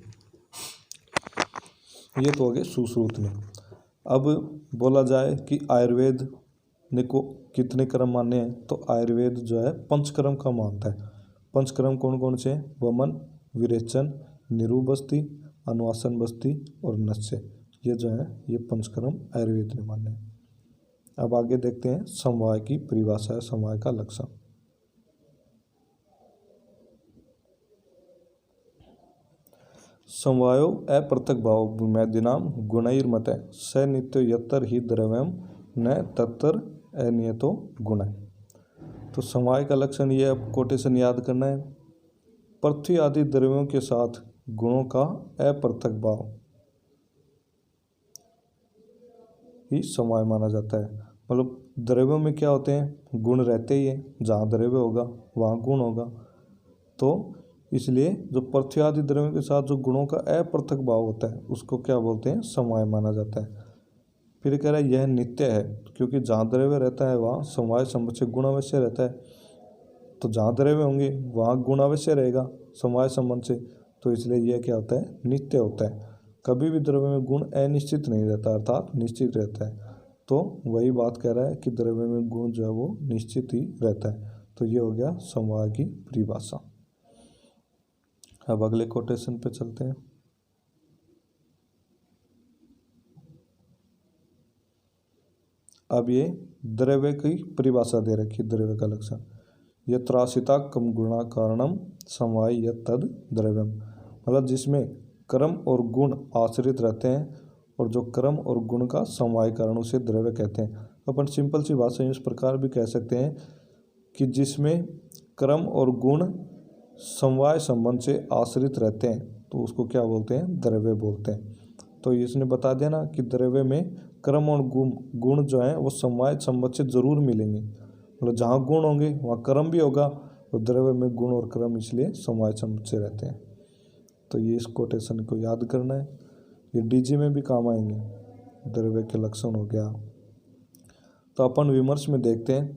ये तो हो गए सुश्रुत में। अब बोला जाए कि आयुर्वेद ने को कितने क्रम माने हैं, तो आयुर्वेद जो है पंचक्रम का मानता है। पंचक्रम कौन कौन से? वमन, विरेचन, निरूबस्ती, अनुवासन बस्ती और नस्य। ये जो है ये पंचक्रम आयुर्वेद ने माने। अब आगे देखते हैं समवाय की परिभाषा है, समवाय का लक्षण। समवायो अपृथक भाव विमेदिनाम गुणैर्मते स नित्यो यत्तर ही द्रव्यम न तत्तर अनियतो गुण। तो समवाय का लक्षण ये अब कोटेशन याद करना है। पृथ्वी आदि द्रव्यों के साथ गुणों का अपृथक भाव ही समवाय माना जाता है। मतलब द्रव्यों में क्या होते हैं? गुण रहते ही है, जहाँ द्रव्य होगा वहाँ गुण होगा। तो इसलिए जो पृथ्वी आदि द्रव्यों के साथ जो गुणों का अपृथक भाव होता है उसको क्या बोलते हैं? समवाय माना जाता है। फिर कह रहा है यह नित्य है, क्योंकि जहाँ द्रव्य रहता है वहाँ समवाय संबंध से गुण अवश्य रहता है। तो जहाँ द्रव्य होंगे वहाँ गुण अवश्य रहेगा समवाय संबंध से। तो इसलिए यह क्या होता है? नित्य होता है। कभी भी द्रव्य में गुण अनिश्चित नहीं रहता, अर्थात निश्चित रहता है। तो वही बात कह रहा है कि द्रव्य में गुण जो है वो निश्चित ही रहता है। तो ये हो गया समवाय की परिभाषा। अब अगले कोटेशन पे चलते हैं। अब ये द्रव्य की परिभाषा दे रखी है, द्रव्य का लक्षण। यत्रासिता कम गुणा कारणम समवाय यत् तद द्रव्यम। मतलब जिसमें कर्म और गुण आश्रित रहते हैं और जो कर्म और गुण का समवाय कारण उसे द्रव्य कहते हैं। अपन सिंपल सी भाषा में इस प्रकार भी कह सकते हैं कि जिसमें कर्म और गुण समवाय संबंध से आश्रित रहते हैं तो उसको क्या बोलते हैं? द्रव्य बोलते हैं। तो इसने बता दिया ना कि द्रव्य में कर्म और गुण जो है वो समवाय संबंध से जरूर मिलेंगे। मतलब जहाँ गुण होंगे वहाँ कर्म भी होगा, और द्रव्य में गुण और कर्म इसलिए समवाय संबंध से रहते हैं। तो ये इस कोटेशन को याद करना है, ये डीजी में भी काम आएंगे। द्रव्य के लक्षण हो गया। तो अपन विमर्श में देखते हैं।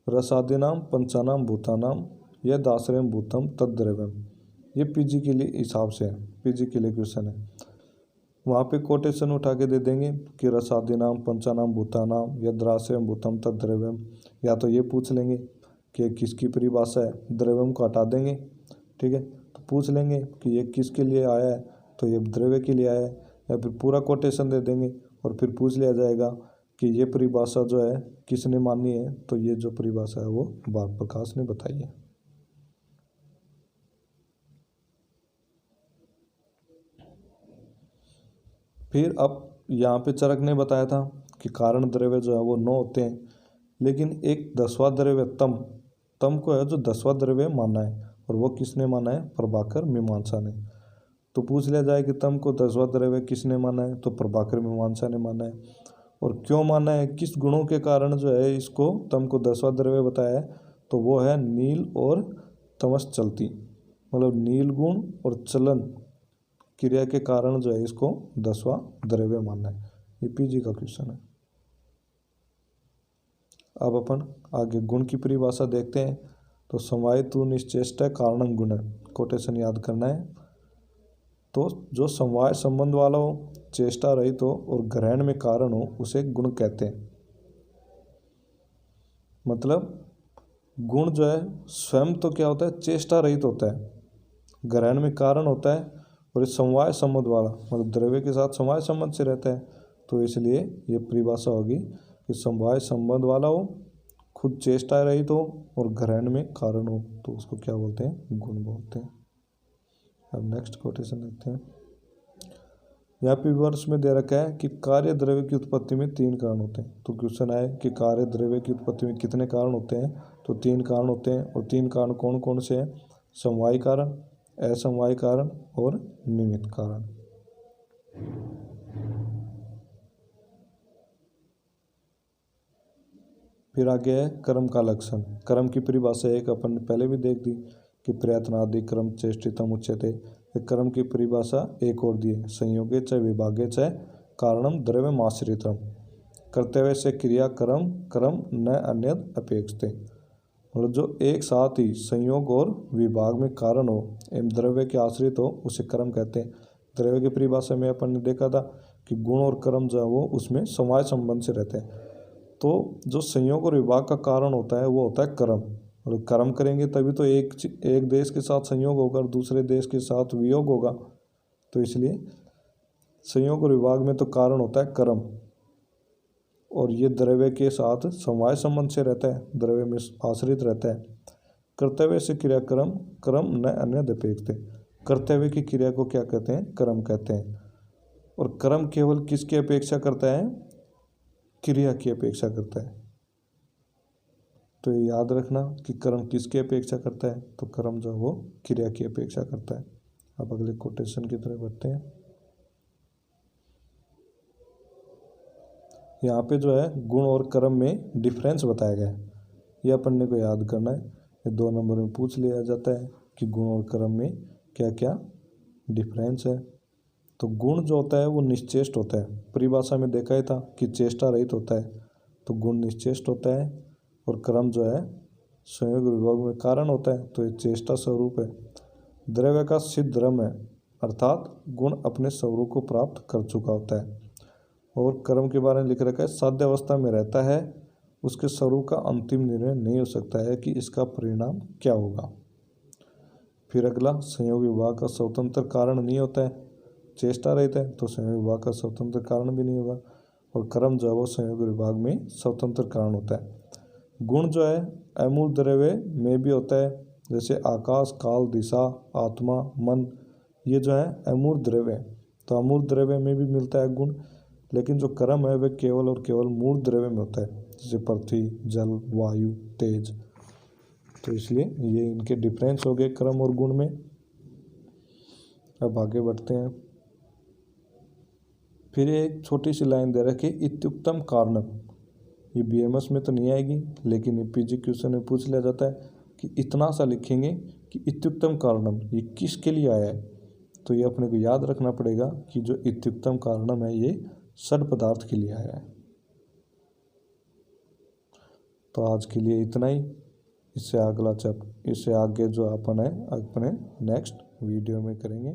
रसादीनाम पंचानाम भूतानाम यद आश्रयम भूतम तद द्रव्यम। ये पीजी के लिए हिसाब से है, पीजी के लिए क्वेश्चन है। वहाँ पे कोटेशन उठा के दे देंगे कि रसादीनाम पंचानाम भूतानाम यद्राश्रयम भूतम तद द्रव्यम। या तो ये पूछ लेंगे कि किसकी परिभाषा है, द्रव्यम को हटा देंगे, ठीक है, तो पूछ लेंगे कि ये किसके लिए आया है, तो ये द्रव्य के लिए आया है। या फिर पूरा कोटेशन दे देंगे और फिर पूछ लिया जाएगा कि ये परिभाषा जो है किसने मानी है, तो ये जो परिभाषा है वो भार प्रकाश ने बताई है। फिर अब यहाँ पे चरक ने बताया था कि कारण द्रव्य जो है वो 9 होते हैं, लेकिन एक 10वां द्रव्य तम को है जो 10वां द्रव्य माना है, और वो किसने माना है, प्रभाकर मीमांसा ने। तो पूछ लिया जाए कि तम को 10वां द्रव्य किसने माना है, तो प्रभाकर मीमांसा ने माना है। और क्यों माना है, किस गुणों के कारण जो है इसको तम को 10वां द्रव्य बताया है, तो वो है नील और तमस चलती, मतलब नील गुण और चलन क्रिया के कारण जो है इसको 10वां द्रव्य मानना है। ये पीजी का क्वेश्चन है। अब अपन आगे गुण की परिभाषा देखते हैं। तो समवायतु निश्चेष्ट कारणम गुण, कोटेशन याद करना है। तो जो समवाय संबंध वाला हो, चेष्टा रहित हो और ग्रहण में कारण हो, उसे गुण कहते हैं। मतलब गुण जो है स्वयं तो क्या होता है, चेष्टा रहित होता है, ग्रहण में कारण होता है, और इस समवाय संबंध वाला मतलब द्रव्य के साथ समवाय संबंध से रहता है। तो इसलिए ये परिभाषा होगी कि समवाय संबंध वाला हो, खुद चेष्टा रहित हो और ग्रहण में कारण हो, तो उसको क्या बोलते हैं, गुण बोलते हैं। अब नेक्स्ट कोटेशन देखते हैं। यहाँ पे वर्ष में दे रखा है कि कार्य द्रव्य की उत्पत्ति में 3 कारण होते हैं। तो क्वेश्चन आए कि कार्य द्रव्य की उत्पत्ति में कितने कारण होते हैं, तो 3 कारण होते हैं। और 3 कारण कौन कौन से हैं, समवाय कारण, असमवाय कारण और निमित्त कारण। फिर आगे है कर्म का लक्षण। कर्म की परिभाषा एक अपन पहले भी देख दी कि प्रयत्नादि कर्म चेष्टितम उच्यते। कर्म की परिभाषा एक और दी है, संयोगे च विभागे च कारणम द्रव्यमाश्रितम, कर्तव्य से क्रिया कर्म कर्म न अन्यद अपेक्षते। मतलब जो एक साथ ही संयोग और विभाग में कारण हो एवं द्रव्य के आश्रित हो, उसे कर्म कहते हैं। द्रव्य की परिभाषा में अपन ने देखा था कि गुण और कर्म जो है वो उसमें समवाय संबंध से रहते हैं। तो जो संयोग और विभाग का कारण होता है वो होता है कर्म, और कर्म करेंगे तभी तो एक देश के साथ संयोग होगा और दूसरे देश के साथ वियोग होगा। तो इसलिए संयोग और विभाग में तो कारण होता है कर्म, और ये द्रव्य के साथ समवाय संबंध से रहता है, द्रव्य में आश्रित रहता है। कर्तव्य से क्रिया कर्म कर्म न अन्य अपेक्षते। कर्तव्य की क्रिया को क्या कहते हैं, कर्म कहते हैं। और कर्म केवल किसकी अपेक्षा करता है, क्रिया की अपेक्षा करता है। तो ये याद रखना कि कर्म किसकी अपेक्षा करता है, तो कर्म जो वो क्रिया की अपेक्षा करता है। अब अगले कोटेशन की तरफ बढ़ते हैं। यहाँ पे जो है गुण और कर्म में डिफरेंस बताया गया है, ये अपन ने को याद करना है। ये 2 नंबर में पूछ लिया जाता है कि गुण और कर्म में क्या क्या डिफरेंस है। तो गुण जो होता है वो निश्चेष्ट होता है, परिभाषा में देखा ही था कि चेष्टा रहित होता है, तो गुण निश्चेष्ट होता है। और कर्म जो है संयोग विभाग में कारण होता है, तो ये चेष्टा स्वरूप है। द्रव्य का सिद्ध धर्म है, अर्थात गुण अपने स्वरूप को प्राप्त कर चुका होता है। और कर्म के बारे में लिख रखा है, साध्य अवस्था में रहता है, उसके स्वरूप का अंतिम निर्णय नहीं हो सकता है कि इसका परिणाम क्या होगा। फिर अगला, संयोग विभाग का स्वतंत्र कारण नहीं होता है, चेष्टा रहता है, तो संयोग विभाग का स्वतंत्र कारण भी नहीं होगा। और कर्म जो है वो संयोग विभाग में स्वतंत्र कारण होता है। गुण जो है अमूर्त द्रव्य में भी होता है, जैसे आकाश काल दिशा आत्मा मन, ये जो है अमूर्त द्रव्य है, तो अमूर्त द्रव्य में भी मिलता है गुण। लेकिन जो कर्म है वह केवल और केवल मूर्त द्रव्य में होता है, जैसे पृथ्वी जल वायु तेज। तो इसलिए ये इनके डिफरेंस हो गए कर्म और गुण में। अब आगे बढ़ते हैं। फिर एक छोटी सी लाइन दे रखी, इत्युक्तम कारणम। ये बीएमएस में तो नहीं आएगी, लेकिन ये पीजी क्वेश्चन में पूछ लिया जाता है कि इतना सा लिखेंगे कि इत्युक्तम कारणम ये किसके लिए आया है। तो ये अपने को याद रखना पड़ेगा कि जो इत्युक्तम कारणम है ये सद पदार्थ के लिए आया है। तो आज के लिए इतना ही। इससे आगे जो अपन है अपने नेक्स्ट वीडियो में करेंगे।